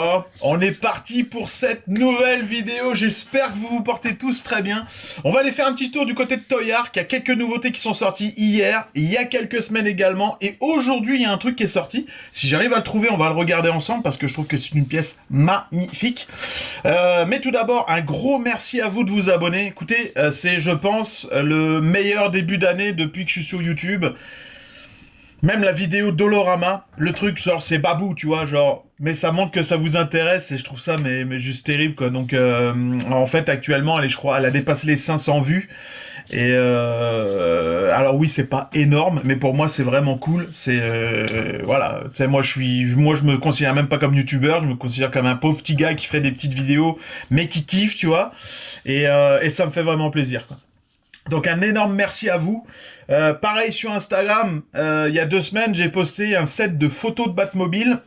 Oh, on est parti pour cette nouvelle vidéo, j'espère que vous vous portez tous très bien. On va aller faire un petit tour du côté de Toy Ark, il y a quelques nouveautés qui sont sorties hier, il y a quelques semaines également, et aujourd'hui il y a un truc qui est sorti. Si j'arrive à le trouver, on va le regarder ensemble, parce que je trouve que c'est une pièce magnifique. Mais tout d'abord, un gros merci à vous de vous abonner. Écoutez, c'est, je pense, le meilleur début d'année depuis que je suis sur YouTube. Même la vidéo Dolorama, le truc, genre, c'est babou, tu vois, genre, mais ça montre que ça vous intéresse et je trouve ça, mais juste terrible, quoi. Donc, en fait, actuellement, je crois, elle a dépassé les 500 vues. Et, alors oui, c'est pas énorme, mais pour moi, c'est vraiment cool. C'est, voilà. Tu sais, moi, je me considère même pas comme youtubeur, je me considère comme un pauvre petit gars qui fait des petites vidéos, mais qui kiffe, tu vois. Et ça me fait vraiment plaisir, quoi. Donc un énorme merci à vous. Pareil sur Instagram, il y a 2 semaines, j'ai posté un set de photos de Batmobile.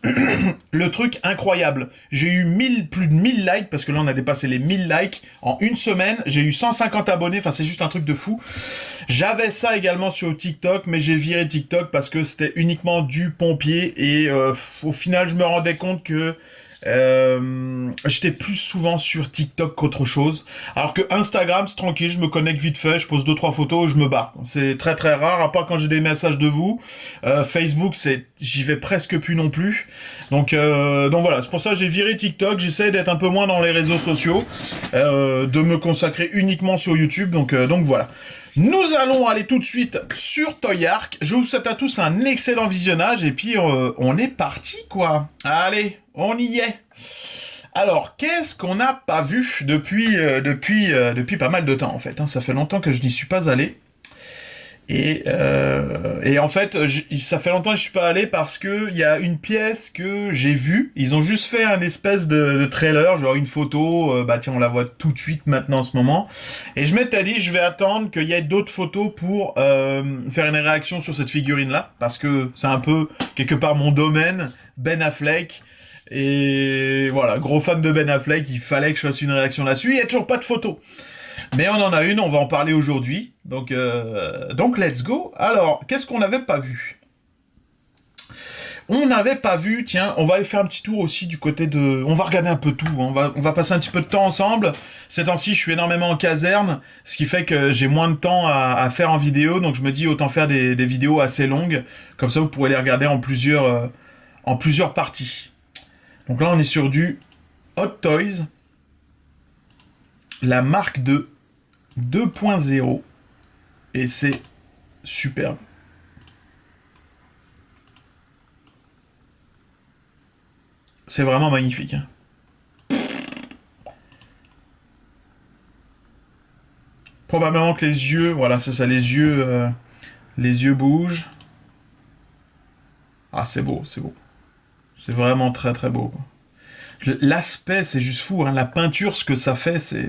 Le truc incroyable. J'ai eu plus de 1000 likes, parce que là on a dépassé les 1000 likes en une semaine. J'ai eu 150 abonnés, enfin c'est juste un truc de fou. J'avais ça également sur TikTok, mais j'ai viré TikTok parce que c'était uniquement du pompier. Et au final, je me rendais compte que j'étais plus souvent sur TikTok qu'autre chose. Alors que Instagram, c'est tranquille, je me connecte vite fait, je pose 2-3 photos et je me barre. C'est très très rare, à part quand j'ai des messages de vous. Facebook, j'y vais presque plus non plus. Donc voilà, c'est pour ça que j'ai viré TikTok. J'essaie d'être un peu moins dans les réseaux sociaux, de me consacrer uniquement sur YouTube. Donc voilà. Nous allons aller tout de suite sur Toy Ark. Je vous souhaite à tous un excellent visionnage et puis on est parti quoi. Allez, on y est. Alors, qu'est-ce qu'on n'a pas vu depuis pas mal de temps en fait, hein. Ça fait longtemps que je n'y suis pas allé. Et en fait, ça fait longtemps que je suis pas allé parce que il y a une pièce que j'ai vue. Ils ont juste fait un espèce de trailer, genre une photo. Bah tiens, on la voit tout de suite maintenant en ce moment. Et je m'étais dit, je vais attendre qu'il y ait d'autres photos pour faire une réaction sur cette figurine-là, parce que c'est un peu quelque part mon domaine, Ben Affleck. Et voilà, gros fan de Ben Affleck, il fallait que je fasse une réaction là-dessus. Il y a toujours pas de photo. Mais on en a une, on va en parler aujourd'hui. Donc let's go. Alors, qu'est-ce qu'on n'avait pas vu? On n'avait pas vu, tiens, on va aller faire un petit tour aussi du côté de... On va regarder un peu tout, hein. On va passer un petit peu de temps ensemble. Ces temps-ci, je suis énormément en caserne, ce qui fait que j'ai moins de temps à faire en vidéo, donc je me dis autant faire des vidéos assez longues, comme ça vous pourrez les regarder en plusieurs parties. Donc là, on est sur du Hot Toys, la marque de 2.0, et c'est superbe. C'est vraiment magnifique, hein. Probablement que les yeux, voilà, c'est ça, les yeux bougent. Ah, c'est beau, c'est beau. C'est vraiment très très beau, quoi. L'aspect, c'est juste fou, hein. La peinture, ce que ça fait, c'est...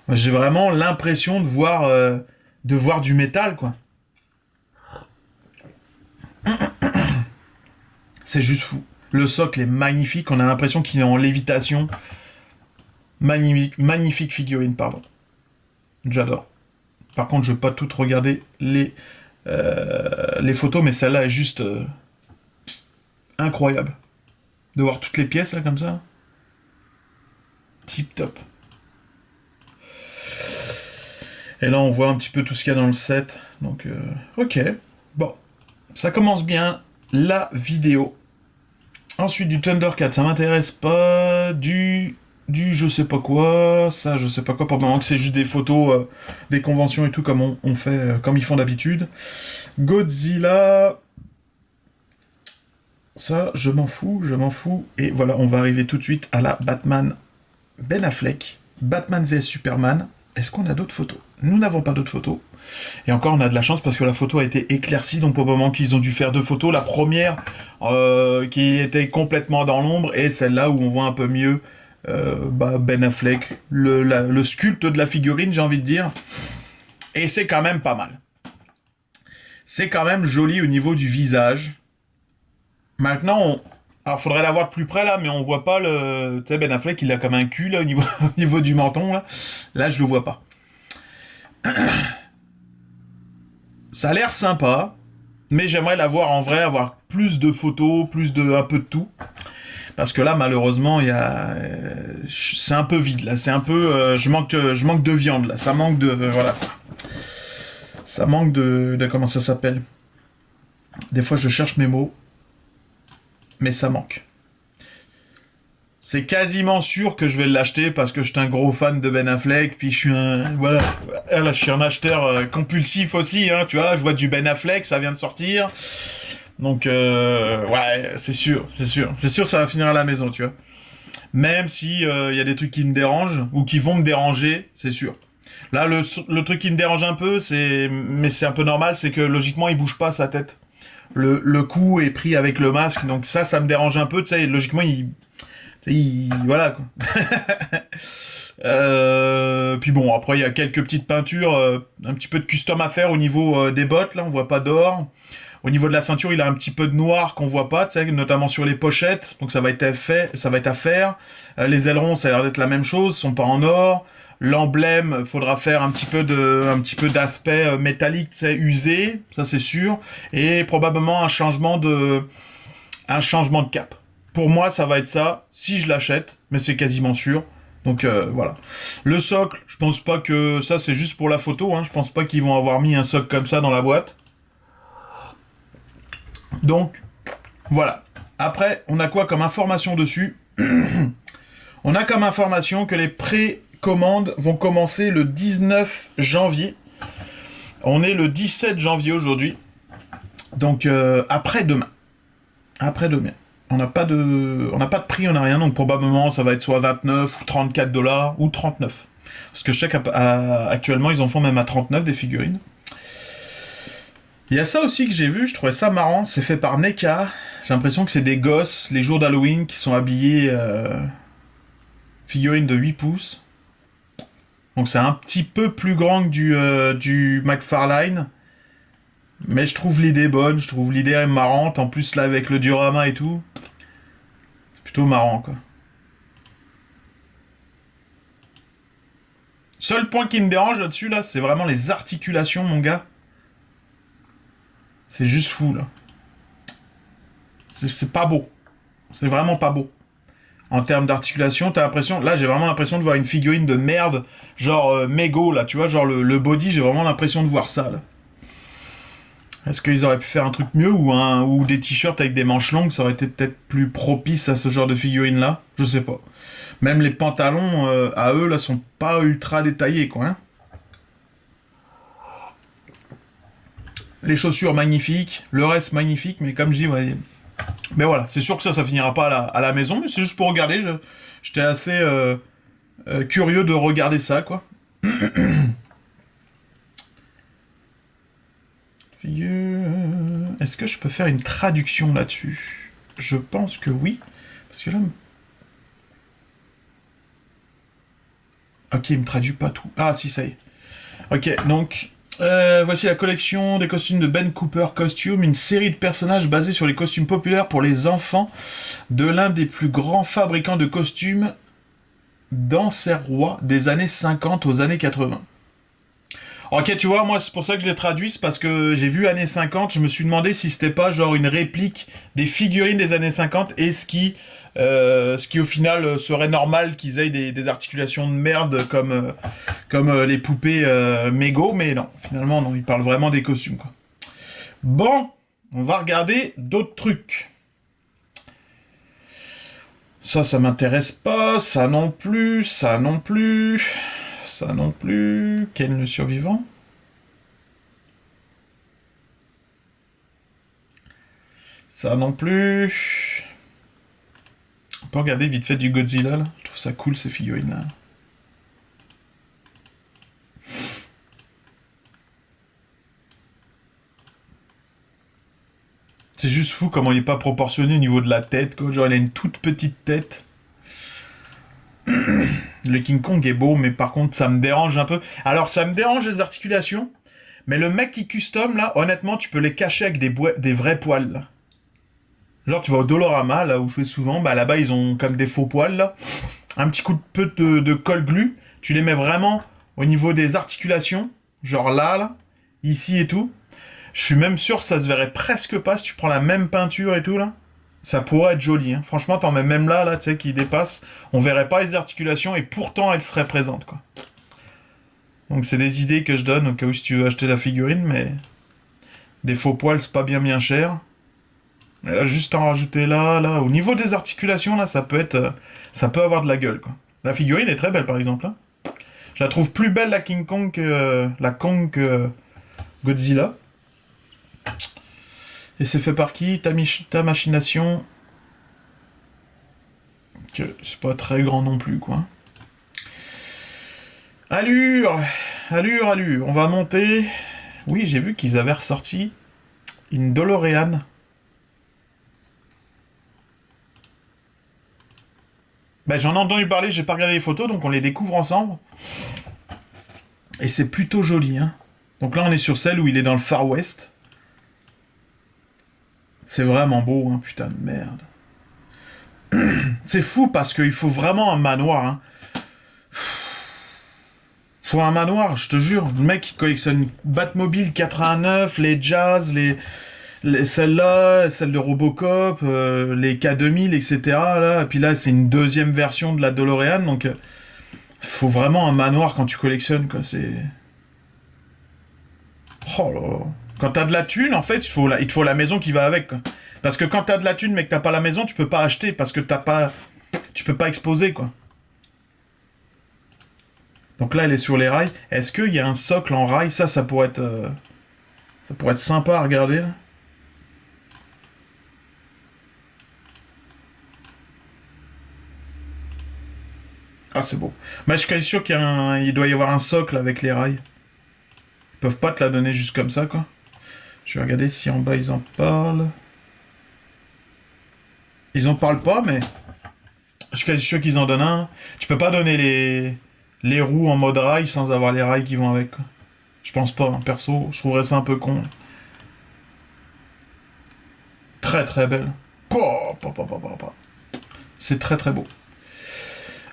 Moi, j'ai vraiment l'impression de voir du métal, quoi. C'est juste fou. Le socle est magnifique, on a l'impression qu'il est en lévitation. Magnifique, magnifique figurine, pardon. J'adore. Par contre, je vais pas toutes regarder les photos, mais celle-là est juste incroyable. De voir toutes les pièces, là, comme ça. Tip top. Et là, on voit un petit peu tout ce qu'il y a dans le set. Donc, ok. Bon. Ça commence bien. La vidéo. Ensuite, du Thundercat, ça m'intéresse pas. Du je sais pas quoi. Ça, je sais pas quoi. Pour le moment, que c'est juste des photos, des conventions et tout, comme on fait, comme ils font d'habitude. Godzilla. Ça, je m'en fous, je m'en fous. Et voilà, on va arriver tout de suite à la Batman Ben Affleck. Batman vs Superman. Est-ce qu'on a d'autres photos? Nous n'avons pas d'autres photos. Et encore, on a de la chance parce que la photo a été éclaircie, donc au moment qu'ils ont dû faire 2 photos, la première qui était complètement dans l'ombre, et celle-là où on voit un peu mieux Ben Affleck, le sculpte de la figurine, j'ai envie de dire. Et c'est quand même pas mal. C'est quand même joli au niveau du visage. Maintenant, alors faudrait la voir de plus près là, mais on voit pas le... Tu sais, Ben Affleck, il a comme un cul là au niveau, au niveau du menton là. Là, je le vois pas. Ça a l'air sympa, mais j'aimerais la voir en vrai, avoir plus de photos, un peu de tout. Parce que là, malheureusement, c'est un peu vide, là. C'est un peu... je manque de viande, là. Ça manque de... voilà. Ça manque de comment ça s'appelle. Des fois, je cherche mes mots. Mais ça manque. C'est quasiment sûr que je vais l'acheter parce que je suis un gros fan de Ben Affleck, puis je suis un... Voilà. Là, je suis un acheteur compulsif aussi, hein, tu vois. Je vois du Ben Affleck, ça vient de sortir. Donc, ouais, c'est sûr, ça va finir à la maison, tu vois. Même si y a des trucs qui me dérangent, ou qui vont me déranger, c'est sûr. Là, le truc qui me dérange un peu, mais c'est un peu normal, c'est que logiquement, il bouge pas sa tête. Le coup est pris avec le masque, donc ça me dérange un peu, tu sais, logiquement, voilà, quoi. Puis bon, après, il y a quelques petites peintures, un petit peu de custom à faire au niveau des bottes, là, on voit pas d'or. Au niveau de la ceinture, il a un petit peu de noir qu'on voit pas, tu sais, notamment sur les pochettes, donc ça va être à faire. Les ailerons, ça a l'air d'être la même chose, sont pas en or. L'emblème, faudra faire un petit peu d'aspect métallique, tu sais, usé, ça c'est sûr, et probablement un changement de cap. Pour moi, ça va être ça, si je l'achète, mais c'est quasiment sûr. Donc voilà. Le socle, je pense pas que ça c'est juste pour la photo, hein. Je pense pas qu'ils vont avoir mis un socle comme ça dans la boîte. Donc, voilà. Après, on a quoi comme information dessus? On a comme information que les précommandes vont commencer le 19 janvier. On est le 17 janvier aujourd'hui. Donc, après-demain. Après-demain. On n'a pas de prix, on n'a rien. Donc, probablement, ça va être soit 29 ou 34 dollars ou 39. Parce que je sais qu'actuellement, ils en font même à 39 des figurines. Il y a ça aussi que j'ai vu, je trouvais ça marrant, c'est fait par NECA. J'ai l'impression que c'est des gosses, les jours d'Halloween, qui sont habillés figurines de 8 pouces. Donc c'est un petit peu plus grand que du McFarlane. Mais je trouve l'idée bonne, je trouve l'idée marrante. En plus là avec le diorama et tout. C'est plutôt marrant quoi. Seul point qui me dérange là-dessus là, c'est vraiment les articulations mon gars. C'est juste fou, là. C'est pas beau. C'est vraiment pas beau. En termes d'articulation, t'as l'impression... Là, j'ai vraiment l'impression de voir une figurine de merde, genre Mego, là, tu vois, genre le body, j'ai vraiment l'impression de voir ça, là. Est-ce qu'ils auraient pu faire un truc mieux, ou des t-shirts avec des manches longues, ça aurait été peut-être plus propice à ce genre de figurine-là? Je sais pas. Même les pantalons, à eux, là, sont pas ultra détaillés, quoi, hein. Les chaussures magnifiques, le reste magnifique, mais comme je dis, ouais. Mais voilà, c'est sûr que ça finira pas à la maison, mais c'est juste pour regarder. J'étais assez curieux de regarder ça, quoi. Est-ce que je peux faire une traduction là-dessus? Je pense que oui. Parce que là... Ok, il me traduit pas tout. Ah, si, ça y est. Ok, donc... voici la collection des costumes de Ben Cooper Costume, une série de personnages basés sur les costumes populaires pour les enfants de l'un des plus grands fabricants de costumes d'Anserrois des années 50 aux années 80. Ok, tu vois, moi c'est pour ça que je l'ai traduit, c'est parce que j'ai vu années 50, je me suis demandé si c'était pas genre une réplique des figurines des années 50 et ce qui au final serait normal qu'ils aient des articulations de merde comme les poupées Mego, mais non, finalement non, ils parlent vraiment des costumes quoi. Bon, on va regarder d'autres trucs. Ça m'intéresse pas, ça non plus, ça non plus, ça non plus. Ken le survivant. Ça non plus. On peut regarder vite fait du Godzilla, là. Je trouve ça cool, ces figurines-là. C'est juste fou comment il est pas proportionné au niveau de la tête, quoi. Genre, il a une toute petite tête. Le King Kong est beau, mais par contre, ça me dérange un peu. Alors, ça me dérange les articulations, mais le mec qui custom, là, honnêtement, tu peux les cacher avec des vrais poils, là. Genre, tu vas au Dolorama, là où je vais souvent, bah là-bas, ils ont comme des faux poils, là. Un petit coup de colle glue, tu les mets vraiment au niveau des articulations, genre là, ici et tout. Je suis même sûr que ça se verrait presque pas si tu prends la même peinture et tout, là. Ça pourrait être joli, hein. Franchement, t'en mets même là, tu sais, qui dépasse. On verrait pas les articulations et pourtant elles seraient présentes, quoi. Donc c'est des idées que je donne au cas où si tu veux acheter la figurine, mais des faux poils, c'est pas bien cher. Mais là, juste en rajouter là. Au niveau des articulations, là, ça peut être, ça peut avoir de la gueule, quoi. La figurine est très belle, par exemple, hein. Je la trouve plus belle, la King Kong, que la Kong que Godzilla. Et c'est fait par qui? Ta machination. Que c'est pas très grand non plus, quoi. Allure. On va monter. Oui, j'ai vu qu'ils avaient ressorti une DeLorean. Ben, j'en ai entendu parler, j'ai pas regardé les photos, donc on les découvre ensemble. Et c'est plutôt joli, hein. Donc là, on est sur celle où il est dans le Far West. C'est vraiment beau, hein, putain de merde. C'est fou parce qu'il faut vraiment un manoir, hein. Faut un manoir, je te jure. Le mec, il collectionne Batmobile 89, les Jazz, celles-là, celles de Robocop, les K2000, etc. Là. Et puis là, c'est une deuxième version de la DeLorean, donc faut vraiment un manoir quand tu collectionnes, quoi. C'est... Oh là là. Quand t'as de la thune, en fait, il te faut la maison qui va avec, quoi. Parce que quand t'as de la thune mais que t'as pas la maison, tu peux pas acheter parce que tu peux pas exposer, quoi. Donc là, elle est sur les rails. Est-ce qu'il y a un socle en rail? Ça ça pourrait être sympa à regarder, là. Ah, c'est beau. Mais je suis quasi sûr il doit y avoir un socle avec les rails. Ils peuvent pas te la donner juste comme ça, quoi. Je vais regarder si en bas ils en parlent. Ils en parlent pas, mais je suis quasi sûr qu'ils en donnent un. Tu peux pas donner les roues en mode rail sans avoir les rails qui vont avec, quoi. Je pense pas, hein. Perso, je trouverais ça un peu con. Très très belle. C'est très très beau.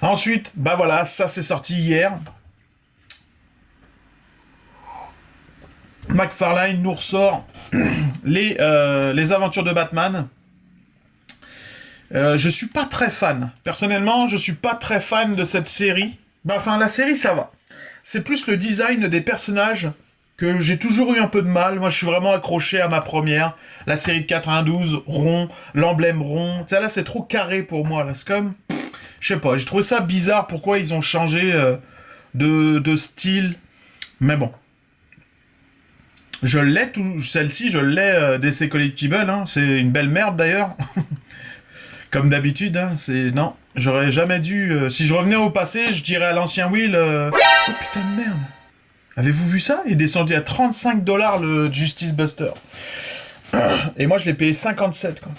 Ensuite, bah voilà, ça c'est sorti hier. McFarlane nous ressort les aventures de Batman. Je suis pas très fan. Personnellement, je suis pas très fan de cette série. Bah, enfin, la série, ça va. C'est plus le design des personnages que j'ai toujours eu un peu de mal. Moi, je suis vraiment accroché à ma première. La série de 92, rond, l'emblème rond. Ça, là, c'est trop carré pour moi. Là, c'est comme... Je sais pas, j'ai trouvé ça bizarre pourquoi ils ont changé de style. Mais bon. Je l'ai, celle-ci, je l'ai DC Collectible. Hein. C'est une belle merde, d'ailleurs. Comme d'habitude, hein, c'est... Non, j'aurais jamais dû... si je revenais au passé, je dirais à l'ancien Will... Oh putain de merde. Avez-vous vu ça? Il est descendu à 35$ le Justice Buster. Et moi, je l'ai payé 57, quoi.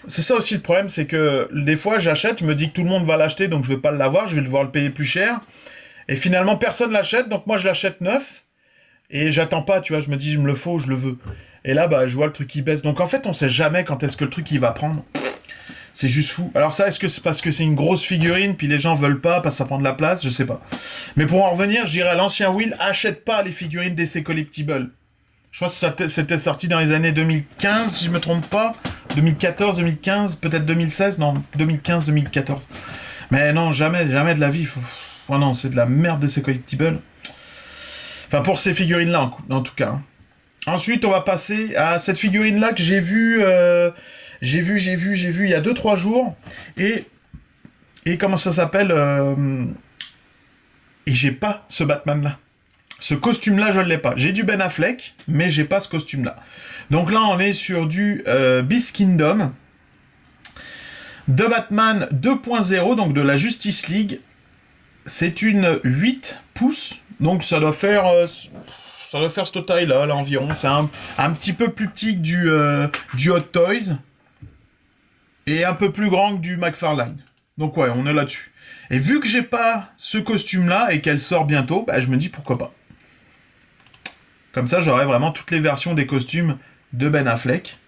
C'est ça aussi le problème, c'est que des fois, j'achète, je me dis que tout le monde va l'acheter, donc je vais pas l'avoir, je vais devoir le payer plus cher. Et finalement, personne l'achète, donc moi, je l'achète neuf. Et j'attends pas, tu vois, je me dis, je me le faut, je le veux. Et là, bah, je vois le truc qui baisse. Donc en fait, on sait jamais quand est-ce que le truc il va prendre. C'est juste fou. Alors ça, est-ce que c'est parce que c'est une grosse figurine, puis les gens veulent pas, parce que ça prend de la place? Je sais pas. Mais pour en revenir, je dirais à l'ancien Will, achète pas les figurines DC Collectible. Je crois que c'était sorti dans les années 2015, si je me trompe pas. 2014, 2015, peut-être 2016, non, 2015, 2014. Mais non, jamais de la vie. Oh non, c'est de la merde DC Collectible. Enfin, pour ces figurines-là, en tout cas. Hein. Ensuite, on va passer à cette figurine-là que j'ai vue... J'ai vu il y a 2-3 jours. Et comment ça s'appelle Et j'ai pas ce Batman-là. Ce costume-là, je ne l'ai pas. J'ai du Ben Affleck, mais j'ai pas ce costume-là. Donc là, on est sur du Beast Kingdom. De Batman 2.0, donc de la Justice League. C'est une 8 pouces. Donc ça doit faire cette taille-là, là, environ. C'est un petit peu plus petit que du Hot Toys. Et un peu plus grand que du McFarlane. Donc ouais, on est là-dessus. Et vu que j'ai pas ce costume-là et qu'elle sort bientôt, bah, je me dis pourquoi pas. Comme ça, j'aurai vraiment toutes les versions des costumes de Ben Affleck.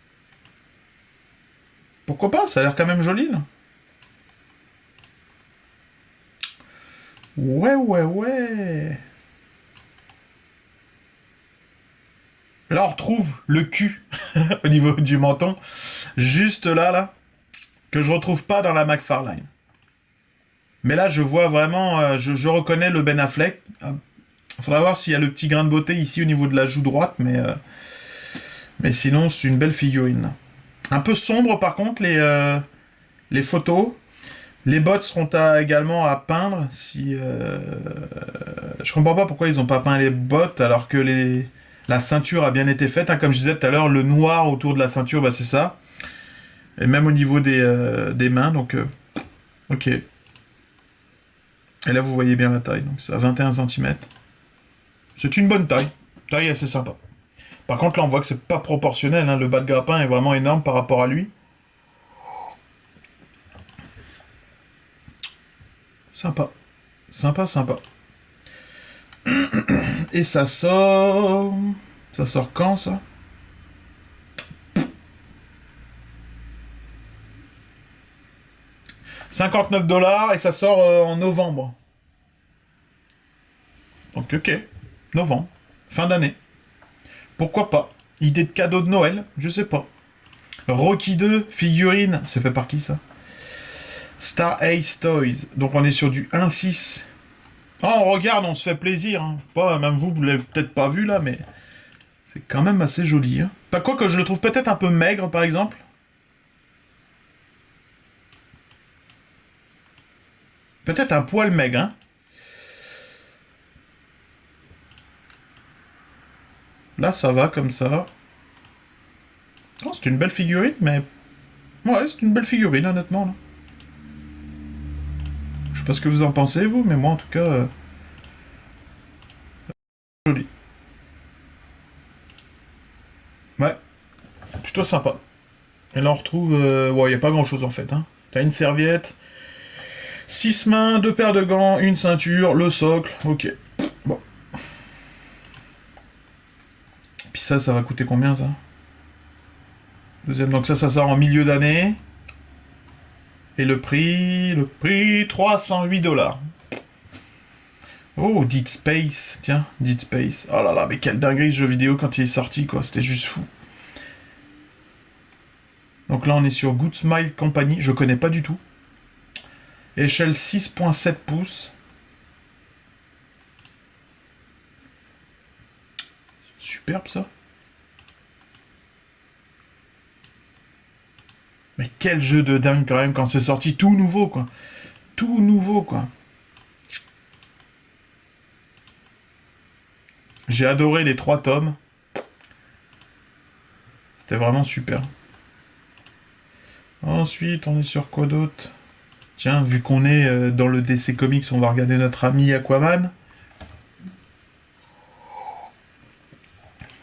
Pourquoi pas? Ça a l'air quand même joli, là. Ouais. Là, on retrouve le cul. au niveau du menton. Juste là, que je retrouve pas dans la McFarlane. Mais là, je vois vraiment, je reconnais le Ben Affleck. Faudra voir s'il y a le petit grain de beauté ici au niveau de la joue droite, mais sinon, c'est une belle figurine. Un peu sombre, par contre, les photos. Les bottes seront également à peindre. Si, je comprends pas pourquoi ils ont pas peint les bottes alors que la ceinture a bien été faite. Hein. Comme je disais tout à l'heure, le noir autour de la ceinture, bah, c'est ça. Et même au niveau des mains, donc ok. Et là, vous voyez bien la taille, donc c'est à 21 cm. C'est une bonne taille. Taille assez sympa. Par contre, là, on voit que c'est pas proportionnel. Hein. Le bas de grappin est vraiment énorme par rapport à lui. Sympa. Sympa, sympa. Et ça sort... Ça sort quand, ça? $59 et ça sort en novembre. Donc, ok. Novembre. Fin d'année. Pourquoi pas? Idée de cadeau de Noël? Je sais pas. Rocky 2, figurine. C'est fait par qui, ça? Star Ace Toys. Donc, on est sur du 1.6. Oh, on regarde, on se fait plaisir. Hein. Pas, même vous l'avez peut-être pas vu, là, mais... C'est quand même assez joli. Hein. Pas quoi que je le trouve peut-être un peu maigre, par exemple. Peut-être un poil maigre, hein. Là, ça va comme ça. Oh, c'est une belle figurine, mais... Ouais, c'est une belle figurine, honnêtement. Là. Je sais pas ce que vous en pensez, vous, mais moi, en tout cas... Joli. Ouais. Plutôt sympa. Et là, on retrouve... Ouais, y a pas grand-chose, en fait. Hein. T'as une serviette, 6 mains, 2 paires de gants, une ceinture, le socle. Ok. Bon. Puis ça va coûter combien, ça? Deuxième, donc ça sort en milieu d'année. Et le prix, $308. Oh, Dead Space, tiens, Dead Space. Oh là là, mais quelle dinguerie ce jeu vidéo quand il est sorti, quoi, c'était juste fou. Donc là, on est sur Good Smile Company, je connais pas du tout. Échelle 6.7 pouces. Superbe, ça. Mais quel jeu de dingue, quand même, quand c'est sorti, tout nouveau, quoi. Tout nouveau, quoi. J'ai adoré les 3 tomes. C'était vraiment super. Ensuite, on est sur quoi d'autre? Tiens, vu qu'on est dans le DC Comics, on va regarder notre ami Aquaman.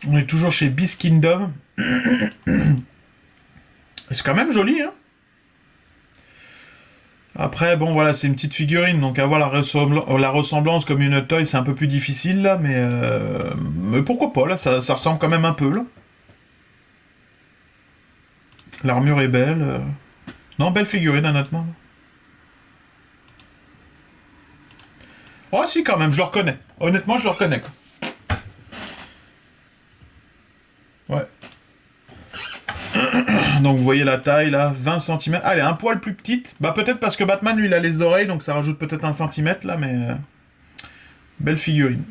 On est toujours chez Beast Kingdom. C'est quand même joli, hein. Après, bon, voilà, c'est une petite figurine, donc avoir la ressemblance comme une toy, c'est un peu plus difficile, là, mais pourquoi pas, là, ça ressemble quand même un peu, là. L'armure est belle. Non, belle figurine, honnêtement. Oh, si, quand même, je le reconnais. Honnêtement, je le reconnais, quoi. Ouais. Donc vous voyez la taille là, 20 cm. Ah, elle est un poil plus petite. Bah peut-être parce que Batman lui il a les oreilles, donc ça rajoute peut-être 1 cm là, mais... Belle figurine.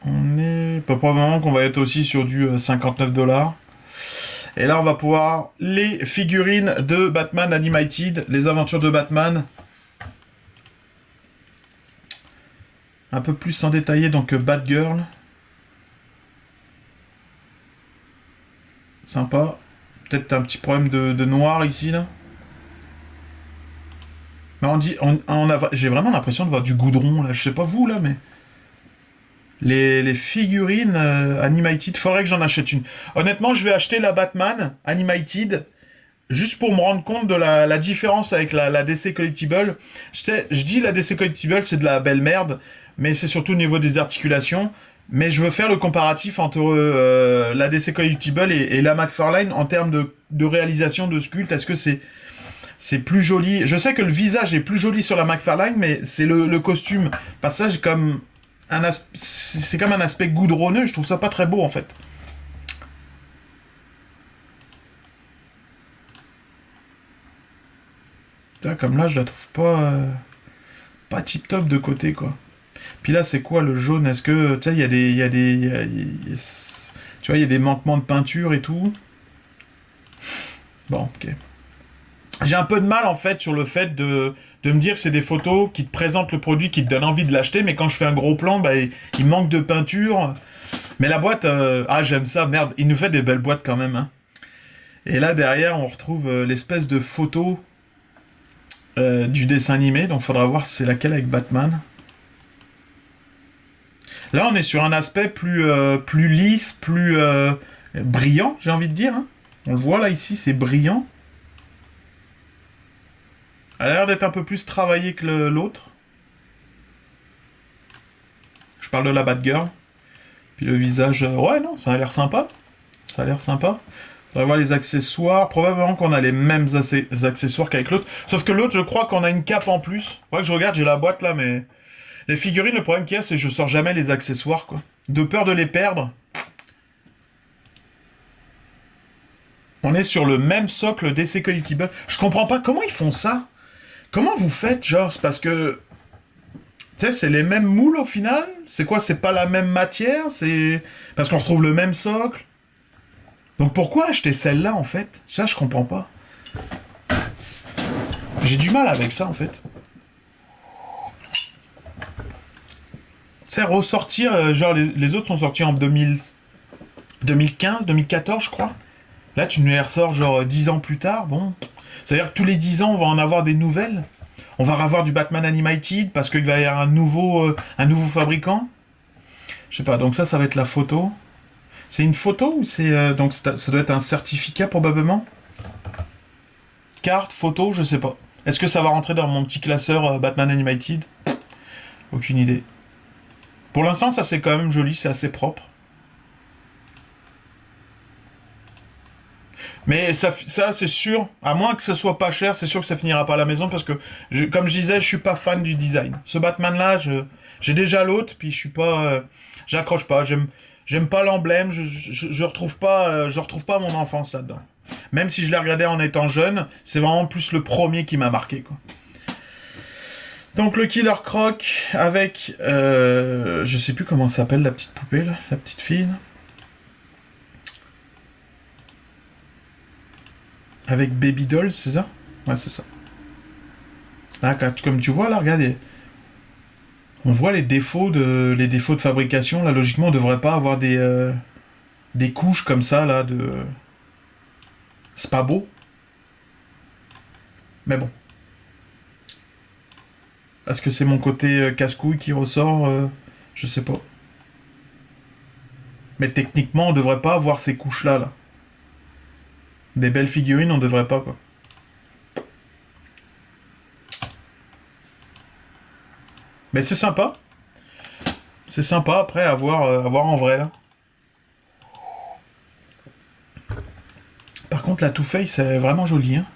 On est... Pas probablement qu'on va être aussi sur du $59. Et là on va pouvoir les figurines de Batman Animated, les aventures de Batman. Un peu plus en détaillé, donc Batgirl. Sympa. Peut-être un petit problème de noir ici, là. Mais j'ai vraiment l'impression de voir du goudron, là. Je sais pas vous, là, mais... Les figurines Animated, faudrait que j'en achète une. Honnêtement, je vais acheter la Batman Animated, juste pour me rendre compte de la différence avec la DC Collectible. Je dis la DC Collectible, c'est de la belle merde, mais c'est surtout au niveau des articulations. Mais je veux faire le comparatif entre la DC Collectible et la McFarlane en termes de réalisation de sculpte. Est-ce que c'est plus joli? Je sais que le visage est plus joli sur la McFarlane, mais c'est le costume. Passage comme c'est comme un aspect goudronneux. Je trouve ça pas très beau en fait. Putain, comme là, je la trouve pas tip top de côté, quoi. Puis là, c'est quoi le jaune? Est-ce que, tu sais, il y a des... tu vois, il y a des manquements de peinture et tout. Bon, ok. J'ai un peu de mal, en fait, sur le fait de me dire que c'est des photos qui te présentent le produit, qui te donnent envie de l'acheter, mais quand je fais un gros plan, bah, il manque de peinture. Mais la boîte... ah, j'aime ça, merde. Il nous fait des belles boîtes quand même, hein. Et là, derrière, on retrouve l'espèce de photo du dessin animé. Donc, faudra voir c'est laquelle avec Batman. Là, on est sur un aspect plus lisse, plus brillant, j'ai envie de dire. Hein. On le voit là, ici, c'est brillant. Elle a l'air d'être un peu plus travaillée que l'autre. Je parle de la Batgirl. Puis le visage... ouais, non, ça a l'air sympa. Ça a l'air sympa. On va voir les accessoires. Probablement qu'on a les mêmes accessoires qu'avec l'autre. Sauf que l'autre, je crois qu'on a une cape en plus. Faudrait que je regarde, j'ai la boîte là, mais... Les figurines, le problème qu'il y a, c'est que je sors jamais les accessoires, quoi. De peur de les perdre. On est sur le même socle DC Collectible. Je comprends pas comment ils font ça. Comment vous faites, genre, c'est parce que... Tu sais, c'est les mêmes moules au final? C'est quoi, c'est pas la même matière? C'est... Parce qu'on retrouve le même socle? Donc pourquoi acheter celle-là, en fait? Ça, je comprends pas. J'ai du mal avec ça, en fait. C'est ressortir, genre les autres sont sortis en 2015, 2014 je crois. Là tu nous les ressors genre 10 ans plus tard, bon. C'est-à-dire que tous les 10 ans on va en avoir des nouvelles. On va avoir du Batman Animated parce qu'il va y avoir un nouveau fabricant. Je sais pas, donc ça va être la photo. C'est une photo ou c'est... donc ça doit être un certificat probablement. Carte, photo, je sais pas. Est-ce que ça va rentrer dans mon petit classeur Batman Animated? Aucune idée. Pour l'instant, ça c'est quand même joli, c'est assez propre. Mais ça c'est sûr, à moins que ça soit pas cher, c'est sûr que ça finira pas à la maison parce que, comme je disais, je suis pas fan du design. Ce Batman-là, j'ai déjà l'autre, puis je suis pas, j'accroche pas, j'aime pas l'emblème, je retrouve pas mon enfance là-dedans. Même si je l'ai regardé en étant jeune, c'est vraiment plus le premier qui m'a marqué, quoi. Donc le Killer Croc avec, je sais plus comment s'appelle la petite poupée là, la petite fille. Là. Avec Baby Doll, c'est ça? Ouais, c'est ça. Là, comme tu vois là, regardez, on voit les défauts de fabrication. Là, logiquement, on devrait pas avoir des couches comme ça là de. C'est pas beau. Mais bon. Est-ce que c'est mon côté casse-couille qui ressort? Je sais pas. Mais techniquement, on devrait pas avoir ces couches-là, là. Des belles figurines, on devrait pas, quoi. Mais c'est sympa. C'est sympa, après, à voir en vrai, là. Par contre, la Two-Face, c'est vraiment joli, hein.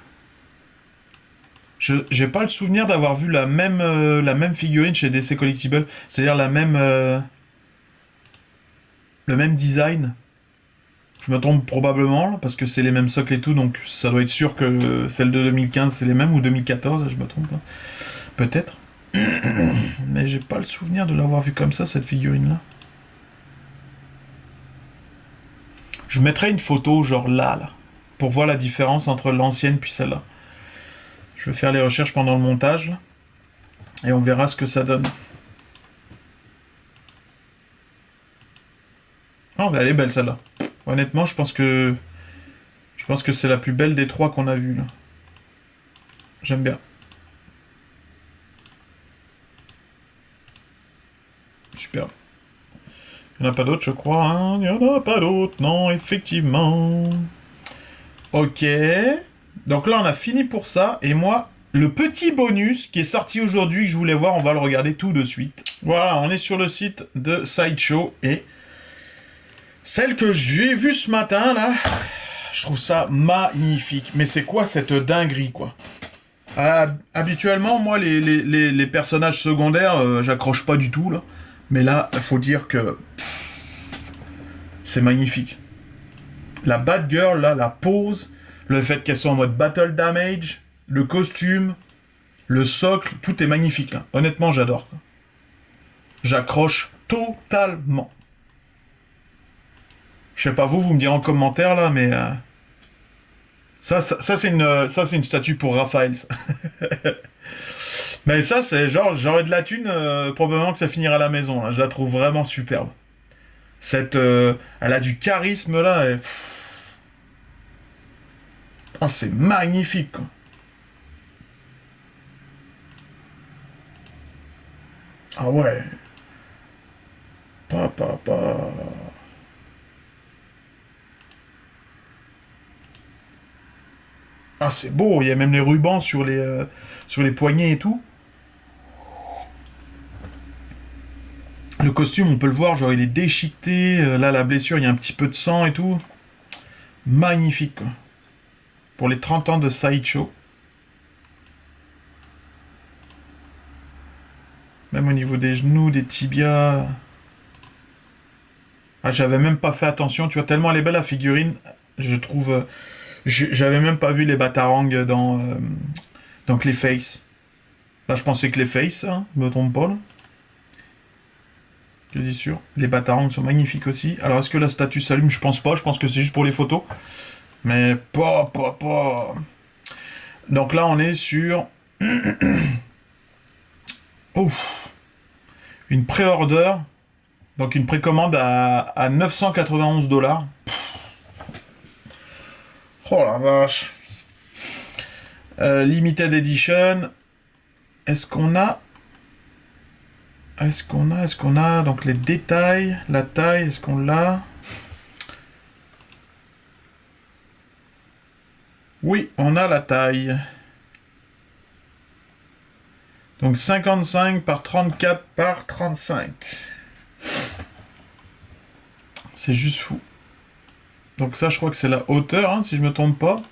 J'ai pas le souvenir d'avoir vu la même figurine chez DC Collectibles, c'est-à-dire le même design. Je me trompe probablement, là, parce que c'est les mêmes socles et tout, donc ça doit être sûr que celle de 2015 c'est les mêmes, ou 2014, je me trompe. Hein. Peut-être. Mais j'ai pas le souvenir de l'avoir vu comme ça, cette figurine-là. Je mettrai une photo, genre là, pour voir la différence entre l'ancienne puis celle-là. Je vais faire les recherches pendant le montage, là, et on verra ce que ça donne. Oh, elle est belle celle-là. Honnêtement, je pense que c'est la plus belle des trois qu'on a vues, là. J'aime bien. Super. Il n'y en a pas d'autres, je crois. Hein, il n'y en a pas d'autres. Non, effectivement. Ok. Donc là, on a fini pour ça. Et moi, le petit bonus qui est sorti aujourd'hui, que je voulais voir, on va le regarder tout de suite. Voilà, on est sur le site de Sideshow. Et celle que j'ai vue ce matin, là, je trouve ça magnifique. Mais c'est quoi cette dinguerie, quoi? Habituellement, moi, les personnages secondaires, j'accroche pas du tout, là. Mais là, il faut dire que c'est magnifique. La Batgirl, là, la pose, le fait qu'elle soit en mode battle damage, le costume, Le socle, tout est magnifique, là. Honnêtement, j'adore. J'accroche totalement. Je sais pas vous me direz en commentaire, là, mais... Ça c'est une statue pour Raphaël. Mais ça, c'est genre, j'aurais de la thune, probablement que ça finira à la maison, là. Je la trouve vraiment superbe. Elle a du charisme, là, et... Oh, c'est magnifique, quoi. Ah ouais. Pa, pa, pa. Ah, c'est beau, il y a même les rubans sur les poignets et tout. Le costume, on peut le voir, genre il est déchiqueté. Là, la blessure, il y a un petit peu de sang et tout. Magnifique, quoi. Pour les 30 ans de Sideshow. Même au niveau des genoux, des tibias. Ah, j'avais même pas fait attention, tu vois, tellement elle est belle la figurine. Je trouve. J'avais même pas vu les batarangs dans Clayface. Là, je pensais que Clayface, hein, je me trompe pas, là. Quasi sûr. Les batarangs sont magnifiques aussi. Alors, est-ce que la statue s'allume? Je pense pas, je pense que c'est juste pour les photos. Mais pas. Donc là, on est sur... Ouf. Une pré-order. Donc une précommande à 991 $. Oh la vache. Limited Edition. Est-ce qu'on a... Donc les détails, la taille, est-ce qu'on l'a? Oui, on a la taille. Donc 55 par 34 par 35. C'est juste fou. Donc ça, je crois que c'est la hauteur, hein, si je me trompe pas.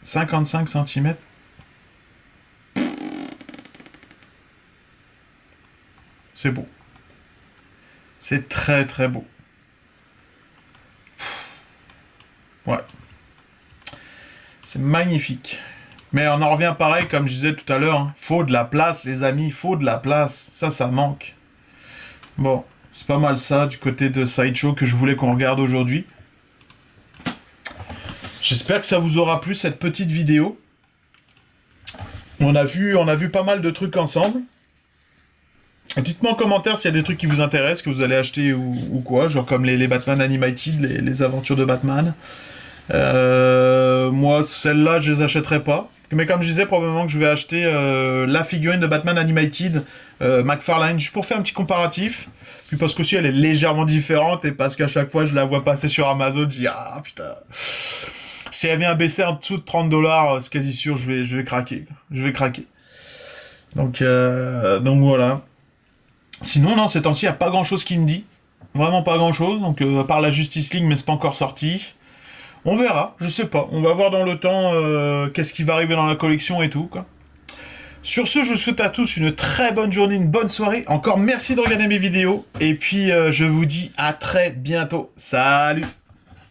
55 cm. C'est beau. C'est très très beau. Ouais. C'est magnifique. Mais on en revient pareil, comme je disais tout à l'heure. Hein. Faut de la place, les amis. Faut de la place. Ça manque. Bon, c'est pas mal ça, du côté de Sideshow, que je voulais qu'on regarde aujourd'hui. J'espère que ça vous aura plu, cette petite vidéo. On a vu pas mal de trucs ensemble. Dites-moi en commentaire s'il y a des trucs qui vous intéressent, que vous allez acheter ou quoi, genre comme les Batman Animated, les aventures de Batman. Moi, celles-là, je les achèterai pas. Mais comme je disais, probablement que je vais acheter la figurine de Batman Animated McFarlane, juste pour faire un petit comparatif. Puis parce qu'aussi elle est légèrement différente et parce qu'à chaque fois je la vois passer sur Amazon, je dis ah putain. Si elle vient baisser en dessous de 30 $, c'est quasi sûr, je vais craquer. Je vais craquer. Donc voilà. Sinon, non, ces temps-ci, il n'y a pas grand-chose qui me dit. Vraiment pas grand-chose. Donc, à part la Justice League, mais c'est pas encore sorti. On verra, je sais pas. On va voir dans le temps qu'est-ce qui va arriver dans la collection et tout, quoi. Sur ce, je vous souhaite à tous une très bonne journée, une bonne soirée. Encore merci de regarder mes vidéos. Et puis, je vous dis à très bientôt. Salut!